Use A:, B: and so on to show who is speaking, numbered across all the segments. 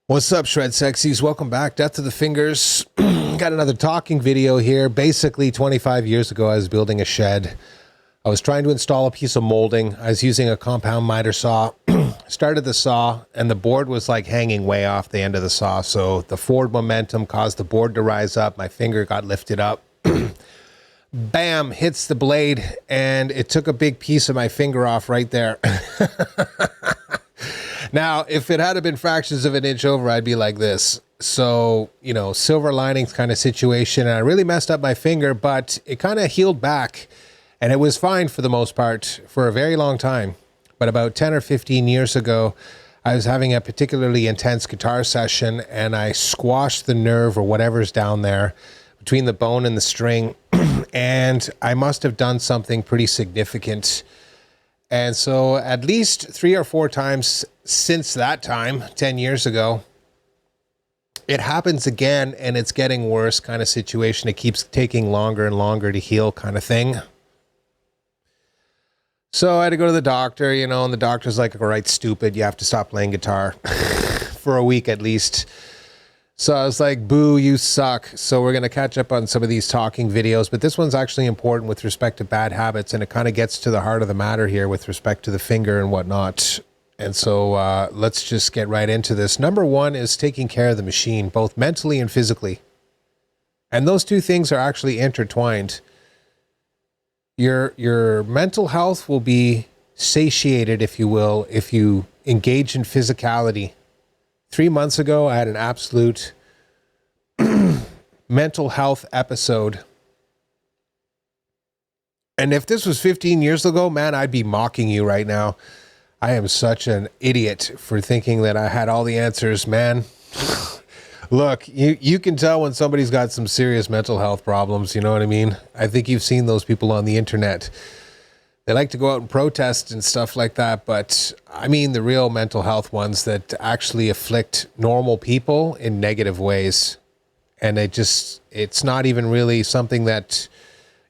A: What's up, Shred Sexies? Welcome back. Death to the Fingers. Got another talking video here. Basically, 25 years ago, I was building a shed. I was trying to install a piece of molding. I was using a compound miter saw. Started the saw, and the board was like hanging way off the end of the saw. So the forward momentum caused the board to rise up. My finger got lifted up. Bam! Hits the blade, and it took a big piece of my finger off right there. Now, if it had been fractions of an inch over, I'd be like this. So, you know, silver linings kind of situation. And I really messed up my finger, but it kind of healed back. And it was fine for the most part for a very long time. But about 10 or 15 years ago, I was having a particularly intense guitar session, and I squashed the nerve or whatever's down there between the bone and the string. And I must have done something pretty significant. And so at least 3 or 4 times since that time, 10 years ago, it happens again, and it's getting worse kind of situation. It keeps taking longer and longer to heal kind of thing. So I had to go to the doctor, you know, and the doctor's like, all right, stupid, you have to stop playing guitar for a week at least. So I was like, boo, you suck. So we're going to catch up on some of these talking videos, but this one's actually important with respect to bad habits, and it kind of gets to the heart of the matter here with respect to the finger and whatnot. And so let's just get right into this. Number one is taking care of the machine, both mentally and physically. And those two things are actually intertwined. Your mental health will be satiated, if you will, if you engage in physicality. 3 months ago, I had an absolute mental health episode. And if this was 15 years ago, man, I'd be mocking you right now. I am such an idiot for thinking that I had all the answers, man. Look, you can tell when somebody's got some serious mental health problems, you know what I mean? I think you've seen those people on the internet. They like to go out and protest and stuff like that, but I mean the real mental health ones that actually afflict normal people in negative ways. And it's not even really something that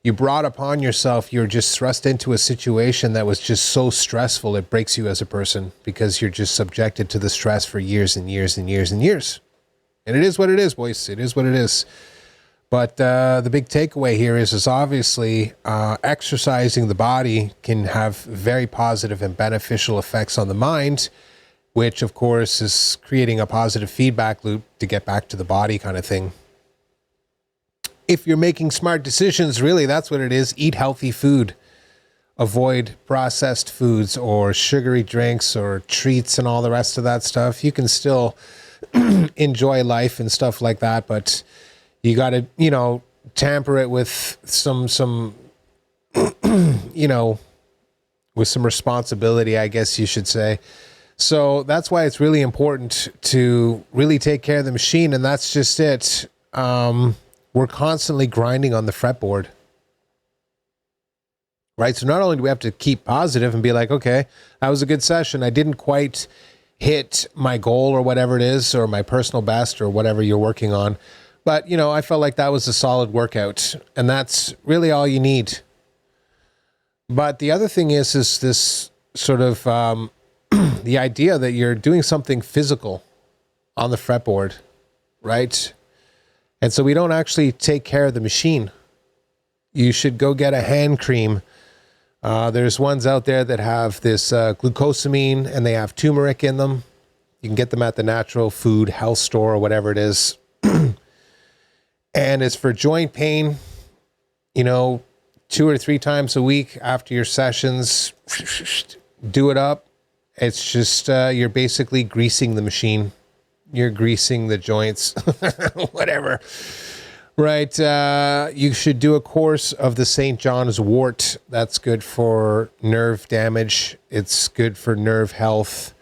A: you brought upon yourself. You're just thrust into a situation that was just so stressful, it breaks you as a person because you're just subjected to the stress for years and years and years and years. And it is what it is, boys. It is what it is. But the big takeaway here is obviously exercising the body can have very positive and beneficial effects on the mind, which of course is creating a positive feedback loop to get back to the body kind of thing. If you're making smart decisions, really, that's what it is. Eat healthy food. Avoid processed foods or sugary drinks or treats and all the rest of that stuff. You can still enjoy life and stuff like that, but you got to, you know, tamper it with some, you know, with some responsibility, I guess you should say. So that's why it's really important to really take care of the machine. And that's just it. We're constantly grinding on the fretboard, right? So not only do we have to keep positive and be like, okay, that was a good session. I didn't quite hit my goal or whatever it is, or my personal best or whatever you're working on. But, you know, I felt like that was a solid workout, and that's really all you need. But the other thing is this sort of the idea that you're doing something physical on the fretboard, right? And so we don't actually take care of the machine. You should go get a hand cream. There's ones out there that have this glucosamine, and they have turmeric in them. You can get them at the natural food health store or whatever it is. And it's for joint pain, you know, 2 or 3 times a week after your sessions. Do it up. It's just, you're basically greasing the machine. You're greasing the joints, whatever. Right. You should do a course of the St. John's wort. That's good for nerve damage. It's good for nerve health.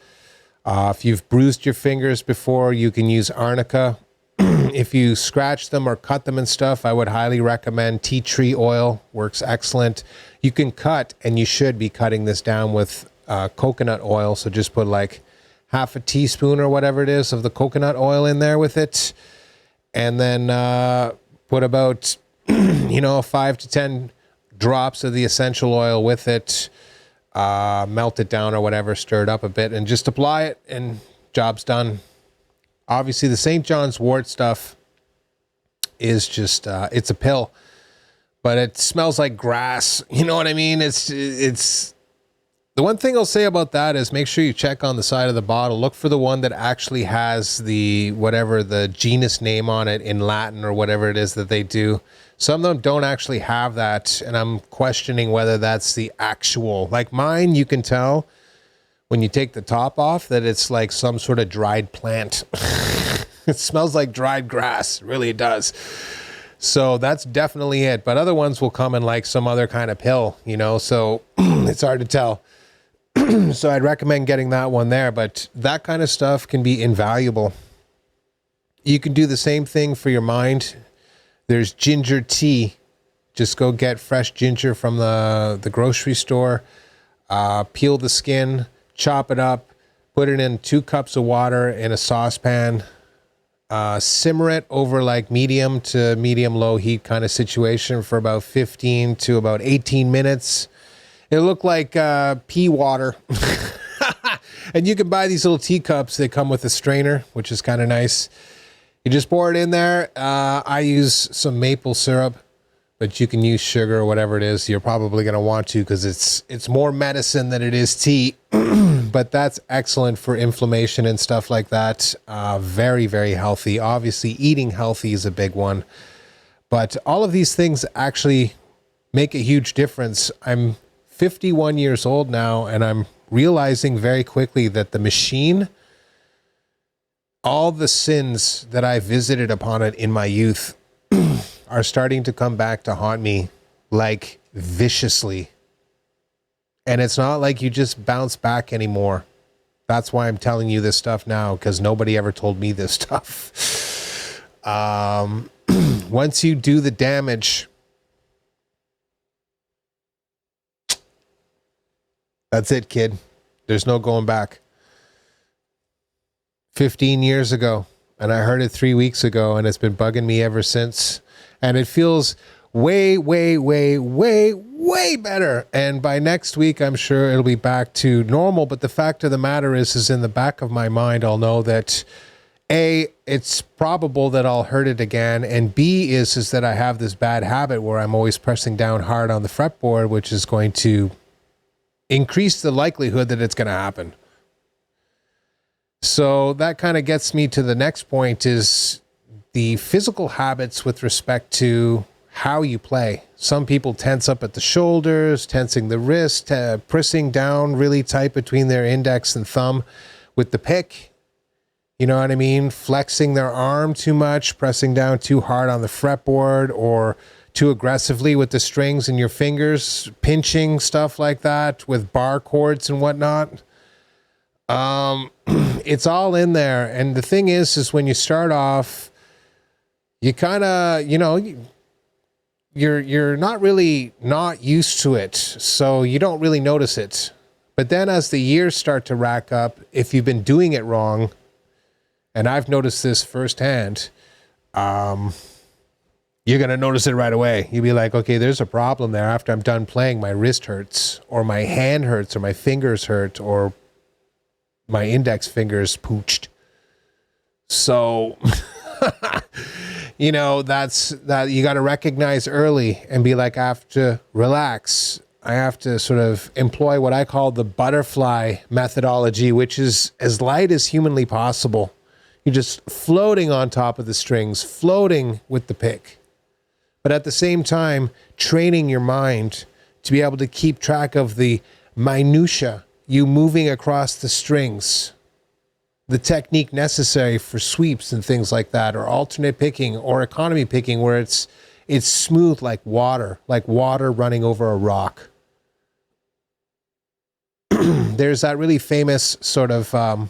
A: If you've bruised your fingers before, you can use arnica. If you scratch them or cut them and stuff, I would highly recommend tea tree oil. Works excellent. You can cut, and you should be cutting this down with coconut oil. So just put like half a teaspoon or whatever it is of the coconut oil in there with it. And then put about, you know, 5 to 10 drops of the essential oil with it. Melt it down or whatever, stir it up a bit, and just apply it, and job's done. Obviously, the St. John's wort stuff is just, it's a pill, but it smells like grass. You know what I mean? It's the one thing I'll say about that is make sure you check on the side of the bottle. Look for the one that actually has the, whatever the genus name on it in Latin or whatever it is that they do. Some of them don't actually have that. And I'm questioning whether that's the actual, like mine, you can tell when you take the top off that it's like some sort of dried plant. It smells like dried grass. It really does. So that's definitely it. But other ones will come in like some other kind of pill, you know, so it's hard to tell. So I'd recommend getting that one there, but that kind of stuff can be invaluable. You can do the same thing for your mind. There's ginger tea. Just go get fresh ginger from the grocery store, peel the skin, chop it up, put it in 2 cups of water in a saucepan, simmer it over like medium to medium low heat kind of situation for about 15 to about 18 minutes. It'll look like pea water. And you can buy these little teacups. They come with a strainer, which is kind of nice. You just pour it in there. I use some maple syrup, but you can use sugar or whatever it is. You're probably going to want to because it's more medicine than it is tea. But that's excellent for inflammation and stuff like that. Very, very healthy. Obviously, eating healthy is a big one. But all of these things actually make a huge difference. I'm 51 years old now, and I'm realizing very quickly that the machine, all the sins that I visited upon it in my youth are starting to come back to haunt me like viciously. And it's not like you just bounce back anymore. That's why I'm telling you this stuff now, because nobody ever told me this stuff. Once you do the damage, that's it, kid. There's no going back. 15 years ago, and I heard it 3 weeks ago, and it's been bugging me ever since. And it feels way, way, way, way, way better. And by next week, I'm sure it'll be back to normal. But the fact of the matter is in the back of my mind, I'll know that A, it's probable that I'll hurt it again. And B is that I have this bad habit where I'm always pressing down hard on the fretboard, which is going to increase the likelihood that it's going to happen. So that kind of gets me to the next point is the physical habits with respect to how you play. Some people tense up at the shoulders, tensing the wrist, pressing down really tight between their index and thumb with the pick. You know what I mean? Flexing their arm too much, pressing down too hard on the fretboard, or too aggressively with the strings and your fingers, pinching, stuff like that with bar chords and whatnot. It's all in there. And the thing is when you start off, you kind of, you know, you're not really not used to it. So you don't really notice it. But then as the years start to rack up, if you've been doing it wrong, and I've noticed this firsthand, you're going to notice it right away. You'll be like, okay, there's a problem there. After I'm done playing, my wrist hurts, or my hand hurts, or my fingers hurt, or my index fingers pooched. So, you know, that you got to recognize early and be like, I have to relax. I have to sort of employ what I call the butterfly methodology, which is as light as humanly possible. You're just floating on top of the strings, floating with the pick. But at the same time, training your mind to be able to keep track of the minutia, you moving across the strings, the technique necessary for sweeps and things like that, or alternate picking or economy picking where it's smooth like water running over a rock. There's that really famous sort of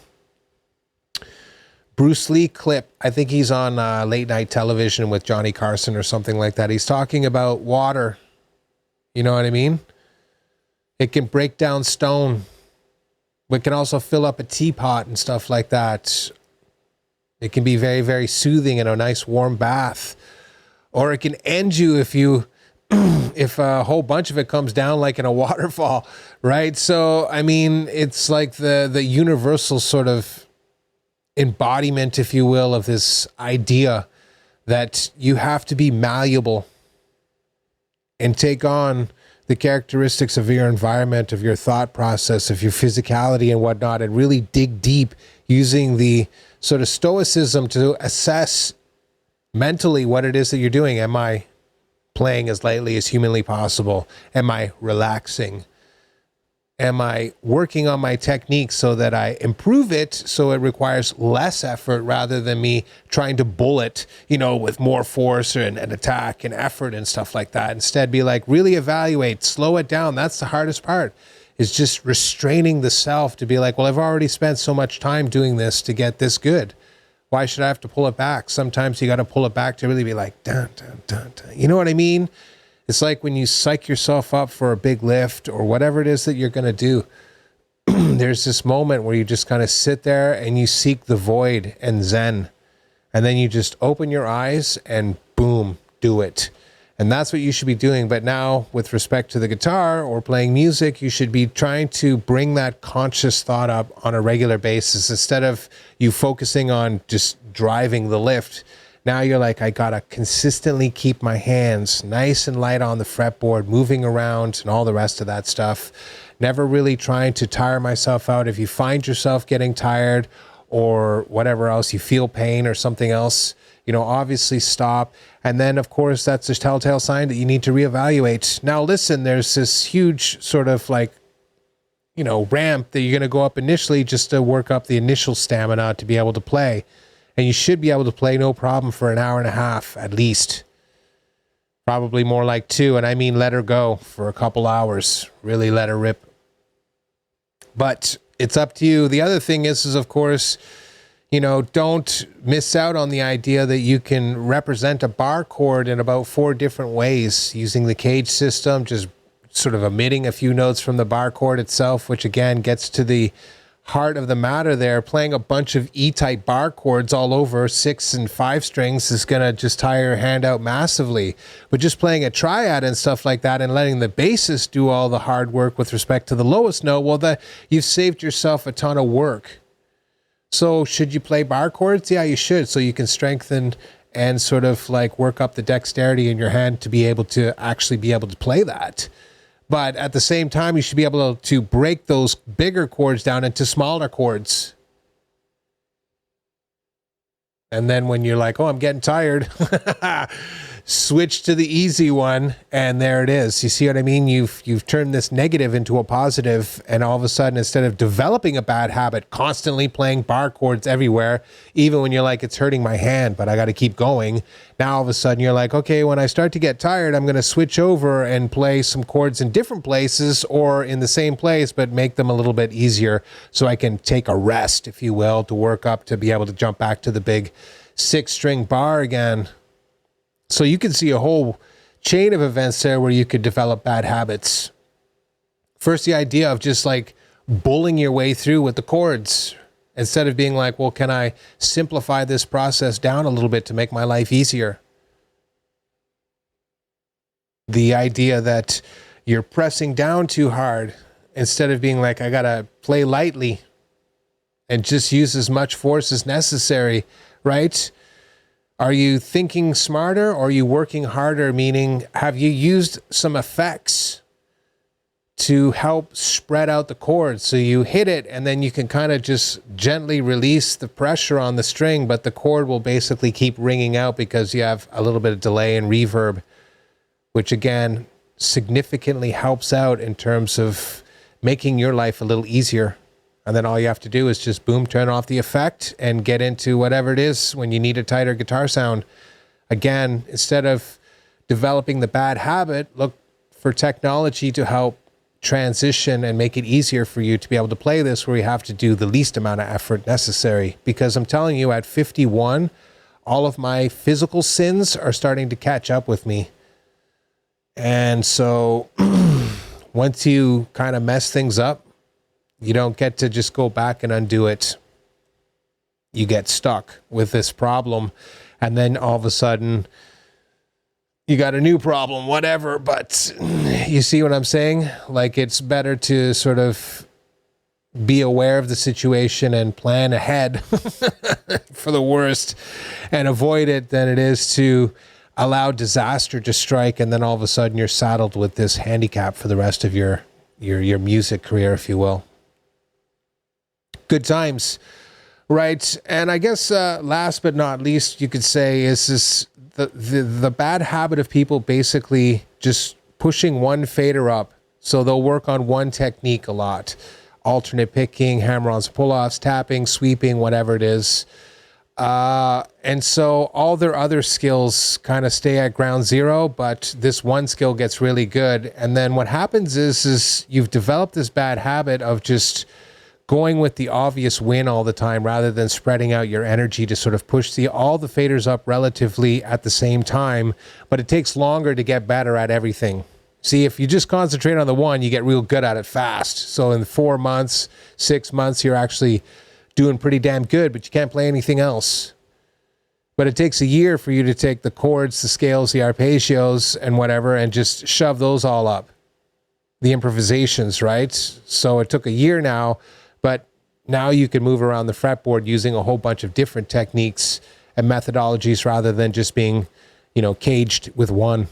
A: Bruce Lee clip. I think he's on late night television with Johnny Carson or something like that. He's talking about water. You know what I mean? It can break down stone. It can also fill up a teapot and stuff like that. It can be very, very soothing in a nice warm bath. Or it can end you if a whole bunch of it comes down like in a waterfall, right? So, I mean, it's like the universal sort of embodiment, if you will, of this idea that you have to be malleable and take on the characteristics of your environment, of your thought process, of your physicality and whatnot, and really dig deep using the sort of stoicism to assess mentally what it is that you're doing. Am I playing as lightly as humanly possible? Am I relaxing? Am I working on my technique so that I improve it so it requires less effort rather than me trying to bullet, with more force and attack and effort and stuff like that? Instead, be like, really evaluate, slow it down. That's the hardest part, is just restraining the self to be like, well, I've already spent so much time doing this to get this good. Why should I have to pull it back? Sometimes you got to pull it back to really be like, dun, dun, dun, dun. You know what I mean? It's like when you psych yourself up for a big lift or whatever it is that you're going to do. There's this moment where you just kind of sit there and you seek the void and zen. And then you just open your eyes and boom, do it. And that's what you should be doing. But now with respect to the guitar or playing music, you should be trying to bring that conscious thought up on a regular basis instead of you focusing on just driving the lift. Now you're like, I got to consistently keep my hands nice and light on the fretboard, moving around and all the rest of that stuff. Never really trying to tire myself out. If you find yourself getting tired or whatever else, you feel pain or something else, obviously stop. And then, of course, that's a telltale sign that you need to reevaluate. Now, listen, there's this huge sort of ramp that you're going to go up initially just to work up the initial stamina to be able to play. And you should be able to play no problem for an hour and a half at least. Probably more like 2. And I mean, let her go for a couple hours. Really let her rip. But it's up to you. The other thing is of course, don't miss out on the idea that you can represent a bar chord in about 4 different ways using the cage system, just sort of omitting a few notes from the bar chord itself, which again gets to the heart of the matter there. Playing a bunch of E-type bar chords all over 6 and 5 strings is going to just tire your hand out massively. But just playing a triad and stuff like that and letting the bassist do all the hard work with respect to the lowest note, well, you've saved yourself a ton of work. So should you play bar chords? Yeah, you should. So you can strengthen and sort of work up the dexterity in your hand to be able to actually be able to play that. But at the same time, you should be able to break those bigger chords down into smaller chords. And then when you're like, oh, I'm getting tired, switch to the easy one, and there it is. You see what I mean? You've turned this negative into a positive, and all of a sudden, instead of developing a bad habit, constantly playing bar chords everywhere, even when you're like, it's hurting my hand, but I got to keep going. Now all of a sudden you're like, okay, when I start to get tired, I'm going to switch over and play some chords in different places or in the same place, but make them a little bit easier so I can take a rest, if you will, to work up to be able to jump back to the big 6-string bar again. So you can see a whole chain of events there where you could develop bad habits. First, the idea of just bullying your way through with the chords instead of being like, well, can I simplify this process down a little bit to make my life easier? The idea that you're pressing down too hard instead of being like, I got to play lightly and just use as much force as necessary, right? Are you thinking smarter or are you working harder? Meaning, have you used some effects to help spread out the chords? So you hit it and then you can kind of just gently release the pressure on the string, but the chord will basically keep ringing out because you have a little bit of delay and reverb, which again significantly helps out in terms of making your life a little easier. And then all you have to do is just boom, turn off the effect and get into whatever it is when you need a tighter guitar sound. Again, instead of developing the bad habit, look for technology to help transition and make it easier for you to be able to play this where you have to do the least amount of effort necessary. Because I'm telling you, at 51, all of my physical sins are starting to catch up with me. And so once you kind of mess things up, you don't get to just go back and undo it. You get stuck with this problem. And then all of a sudden, you got a new problem, whatever. But you see what I'm saying? It's better to sort of be aware of the situation and plan ahead for the worst and avoid it than it is to allow disaster to strike, and then all of a sudden you're saddled with this handicap for the rest of your music career, if you will. Good times, right? And I guess last but not least, you could say is this the bad habit of people basically just pushing one fader up. So they'll work on one technique a lot. Alternate picking, hammer-ons, pull-offs, tapping, sweeping, whatever it is. And so all their other skills kind of stay at ground zero, but this one skill gets really good. And then what happens is you've developed this bad habit of just going with the obvious win all the time rather than spreading out your energy to sort of push all the faders up relatively at the same time, but it takes longer to get better at everything. See, if you just concentrate on the one, you get real good at it fast. So in 4 months, 6 months, you're actually doing pretty damn good, but you can't play anything else. But it takes a year for you to take the chords, the scales, the arpeggios, and whatever, and just shove those all up. The improvisations, right? So it took a year now, but now you can move around the fretboard using a whole bunch of different techniques and methodologies rather than just being, caged with one.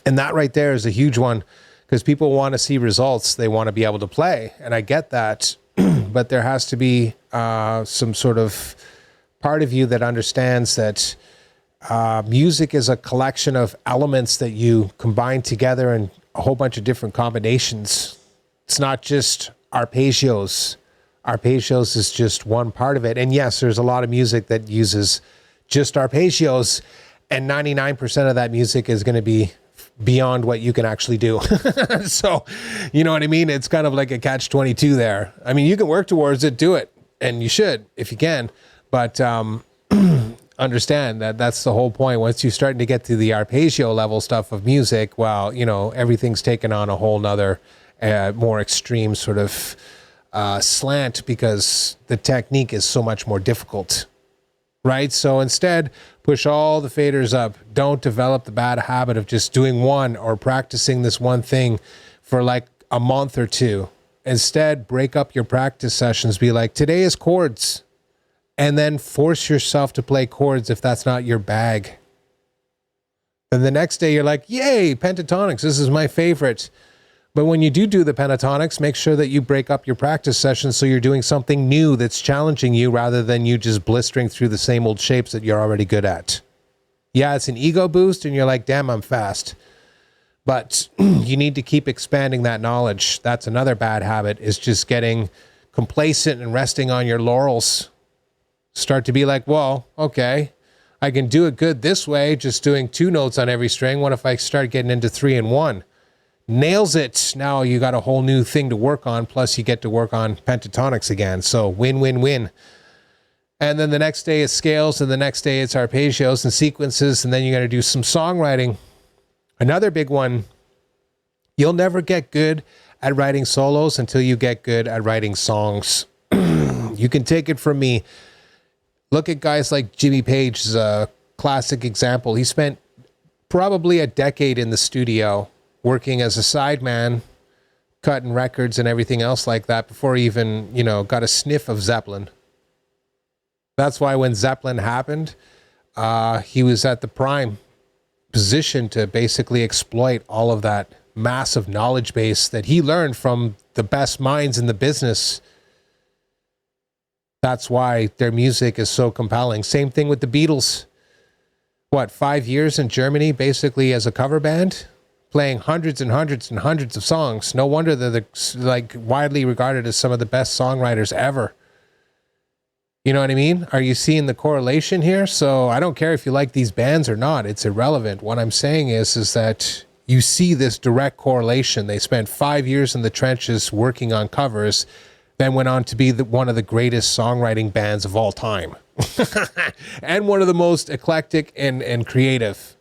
A: And that right there is a huge one because people want to see results. They want to be able to play. And I get that. But there has to be some sort of part of you that understands that music is a collection of elements that you combine together in a whole bunch of different combinations. It's not just arpeggios. Arpeggios is just one part of it. And yes, there's a lot of music that uses just arpeggios, and 99% of that music is going to be beyond what you can actually do. So, you know what I mean? It's kind of like a catch-22 there. I mean, you can work towards it, do it, and you should if you can. But understand that that's the whole point. Once you're starting to get to the arpeggio level stuff of music, well, everything's taken on a whole nother, more extreme sort of slant because the technique is so much more difficult. Right? So instead, push all the faders up. Don't develop the bad habit of just doing one or practicing this one thing for like a month or two. Instead, break up your practice sessions. Be like, today is chords. And then force yourself to play chords if that's not your bag. Then the next day, you're like, yay, pentatonics. This is my favorite. But when you do the pentatonics, make sure that you break up your practice sessions so you're doing something new that's challenging you rather than you just blistering through the same old shapes that you're already good at. Yeah, it's an ego boost and you're like, damn, I'm fast. But you need to keep expanding that knowledge. That's another bad habit, is just getting complacent and resting on your laurels. Start to be like, well, okay, I can do it good this way, just doing 2 notes on every string. What if I start getting into 3 and 1? Nails it. Now you got a whole new thing to work on, plus you get to work on pentatonics again. So win, win, win. And then the next day it's scales, and the next day it's arpeggios and sequences, and then you got to do some songwriting. Another big one, you'll never get good at writing solos until you get good at writing songs. You can take it from me. Look at guys like Jimmy Page is a classic example. He spent probably a decade in the studio working as a sideman, cutting records and everything else like that before he even, got a sniff of Zeppelin. That's why when Zeppelin happened, he was at the prime position to basically exploit all of that massive knowledge base that he learned from the best minds in the business. That's why their music is so compelling. Same thing with the Beatles. 5 years in Germany, basically as a cover band? Playing hundreds and hundreds and hundreds of songs. No wonder they're widely regarded as some of the best songwriters ever. You know what I mean? Are you seeing the correlation here? So I don't care if you like these bands or not. It's irrelevant. What I'm saying is that you see this direct correlation. They spent 5 years in the trenches working on covers, then went on to be one of the greatest songwriting bands of all time. And one of the most eclectic and creative.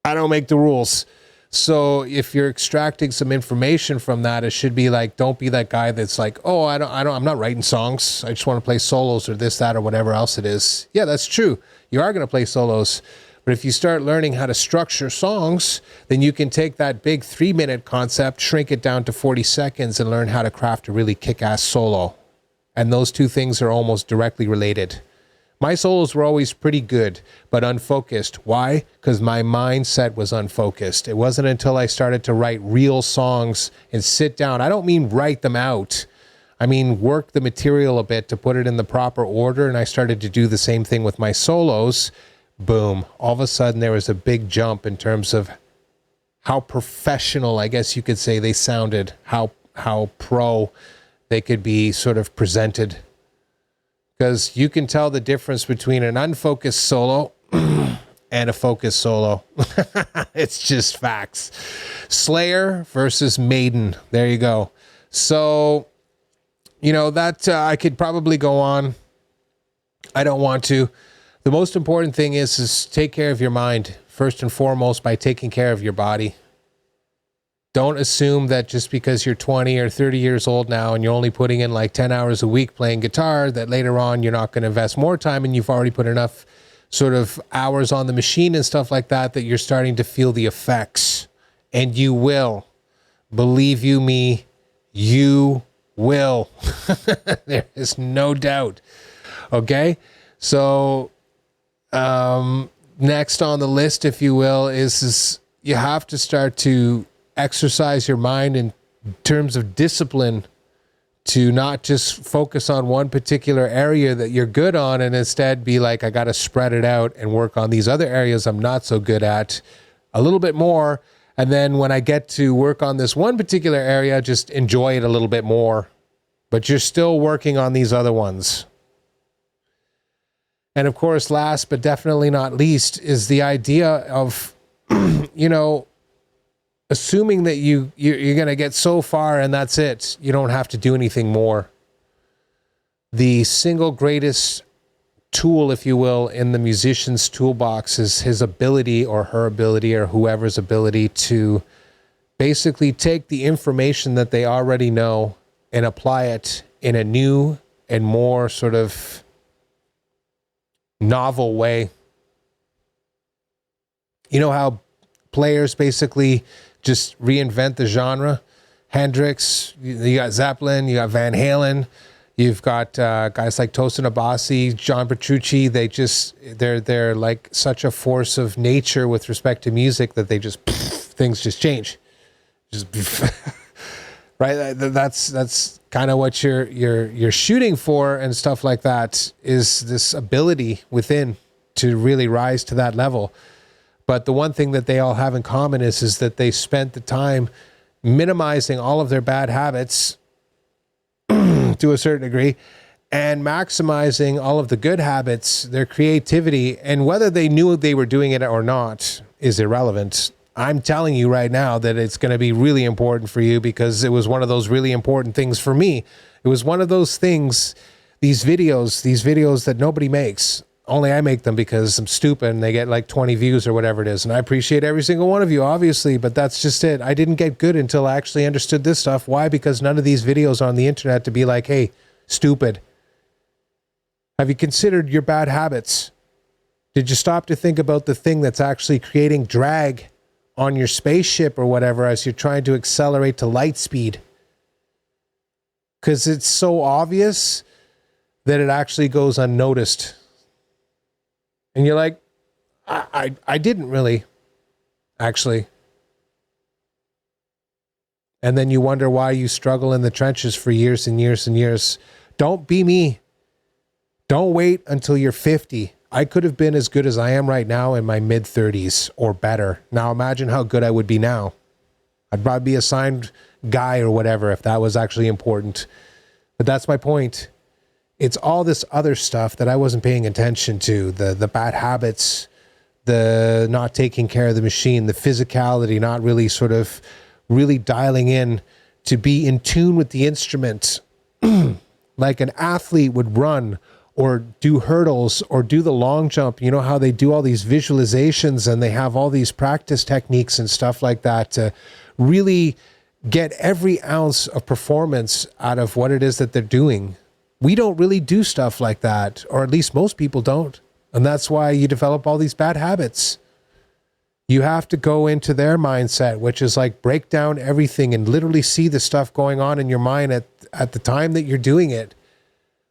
A: I don't make the rules. So if you're extracting some information from that, it should be like, don't be that guy that's like, oh, I'm not writing songs. I just want to play solos or this, that, or whatever else it is. Yeah, that's true. You are going to play solos, But if you start learning how to structure songs, then you can take that big 3-minute concept, shrink it down to 40 seconds, and learn how to craft a really kick-ass solo. And those two things are almost directly related. My solos were always pretty good, but unfocused. Why? Because my mindset was unfocused. It wasn't until I started to write real songs and sit down. I don't mean write them out. I mean, work the material a bit to put it in the proper order. And I started to do the same thing with my solos. Boom. All of a sudden, there was a big jump in terms of how professional, I guess you could say, they sounded, how pro they could be sort of presented. Because you can tell the difference between an unfocused solo and a focused solo. It's just facts. Slayer versus Maiden. There you go. So, you know, that I could probably go on. I don't want to. The most important thing is take care of your mind, first and foremost, by taking care of your body. Don't assume that just because you're 20 or 30 years old now and you're only putting in like 10 hours a week playing guitar, that later on you're not going to invest more time and you've already put enough sort of hours on the machine and stuff like that, that you're starting to feel the effects. And you will. Believe you me, you will. There is no doubt. Okay? So, next on the list, if you will, is you have to start to exercise your mind in terms of discipline to not just focus on one particular area that you're good on and instead be like, I got to spread it out and work on these other areas I'm not so good at a little bit more. And then when I get to work on this one particular area, just enjoy it a little bit more, but you're still working on these other ones. And of course, last but definitely not least is the idea of, you know, assuming that you're going to get so far and that's it. You don't have to do anything more. The single greatest tool, if you will, in the musician's toolbox is his ability or her ability or whoever's ability to basically take the information that they already know and apply it in a new and more sort of novel way. You know how players basically just reinvent the genre? Hendrix, you got Zeppelin, you got Van Halen, you've got guys like Tosin Abasi, John Petrucci. They're like such a force of nature with respect to music that they just things just change. Just right. That's kind of what you're shooting for and stuff like that, is this ability within to really rise to that level. But the one thing that they all have in common is that they spent the time minimizing all of their bad habits to a certain degree and maximizing all of the good habits, their creativity, and whether they knew they were doing it or not is irrelevant. I'm telling you right now that it's going to be really important for you, because it was one of those really important things for me. It was one of those things, these videos that nobody makes. Only I make them because I'm stupid and they get like 20 views or whatever it is. And I appreciate every single one of you, obviously, but that's just it. I didn't get good until I actually understood this stuff. Why? Because none of these videos are on the internet to be like, hey, stupid, have you considered your bad habits? Did you stop to think about the thing that's actually creating drag on your spaceship or whatever as you're trying to accelerate to light speed? Because it's so obvious that it actually goes unnoticed. And you're like, I didn't really, actually. And then you wonder why you struggle in the trenches for years and years and years. Don't be me. Don't wait until you're 50. I could have been as good as I am right now in my mid-30s or better. Now imagine how good I would be now. I'd probably be a signed guy or whatever if that was actually important. But that's my point. It's all this other stuff that I wasn't paying attention to. The bad habits, the not taking care of the machine, the physicality, not really sort of really dialing in to be in tune with the instrument. Like an athlete would run or do hurdles or do the long jump. You know how they do all these visualizations and they have all these practice techniques and stuff like that to really get every ounce of performance out of what it is that they're doing. We don't really do stuff like that, or at least most people don't. And that's why you develop all these bad habits. You have to go into their mindset, which is like break down everything and literally see the stuff going on in your mind at the time that you're doing it,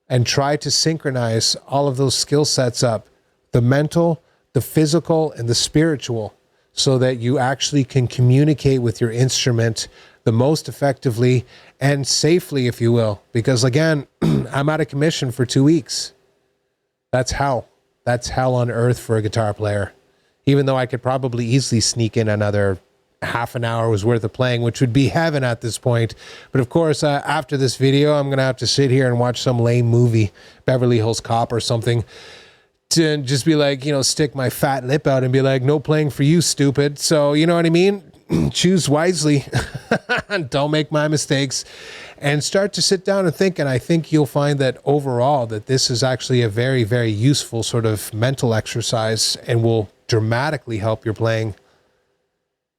A: and try to synchronize all of those skill sets up, the mental, the physical, and the spiritual, so that you actually can communicate with your instrument the most effectively and safely, if you will. Because again, I'm out of commission for 2 weeks. That's hell. That's hell on earth for a guitar player. Even though I could probably easily sneak in another half an hour's worth of playing, which would be heaven at this point. But of course, after this video, I'm going to have to sit here and watch some lame movie, Beverly Hills Cop or something, to just be like, stick my fat lip out and be like, no playing for you, stupid. So, you know what I mean? Choose wisely. Don't make my mistakes, and start to sit down and think. And I think you'll find that overall that this is actually a very, very useful sort of mental exercise and will dramatically help your playing.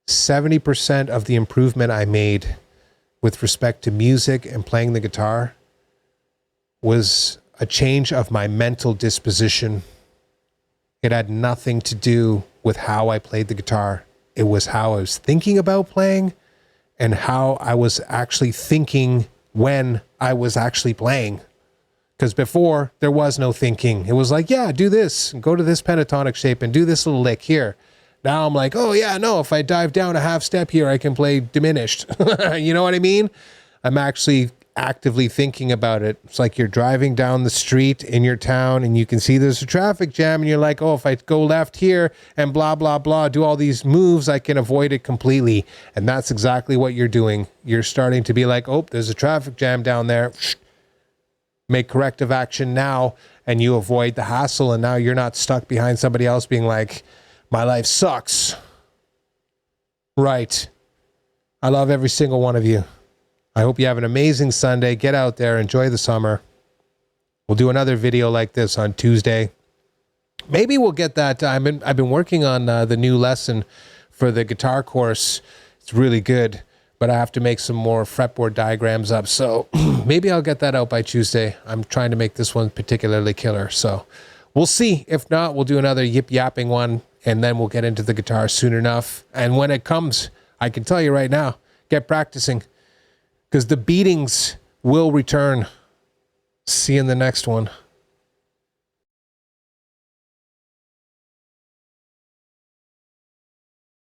A: 70% of the improvement I made with respect to music and playing the guitar was a change of my mental disposition. It had nothing to do with how I played the guitar. It was how I was thinking about playing and how I was actually thinking when I was actually playing. Because before, there was no thinking. It was like, yeah, do this, and go to this pentatonic shape and do this little lick here. Now I'm like, oh yeah, no, if I dive down a half step here, I can play diminished. You know what I mean? I'm actually actively thinking about it. It's like you're driving down the street in your town and you can see there's a traffic jam and you're like, oh, if I go left here and blah, blah, blah, do all these moves, I can avoid it completely. And that's exactly what you're doing. You're starting to be like, oh, there's a traffic jam down there. Make corrective action now, and you avoid the hassle. And now you're not stuck behind somebody else being like, my life sucks. Right. I love every single one of you. I hope you have an amazing Sunday. Get out there, enjoy the summer. We'll do another video like this on Tuesday. Maybe we'll get that. I've been working on the new lesson for the guitar course. It's really good, but I have to make some more fretboard diagrams up. So maybe I'll get that out by Tuesday. I'm trying to make this one particularly killer. So we'll see. If not, we'll do another yip yapping one, and then we'll get into the guitar soon enough. And when it comes, I can tell you right now, get practicing, because the beatings will return. See you in the next one.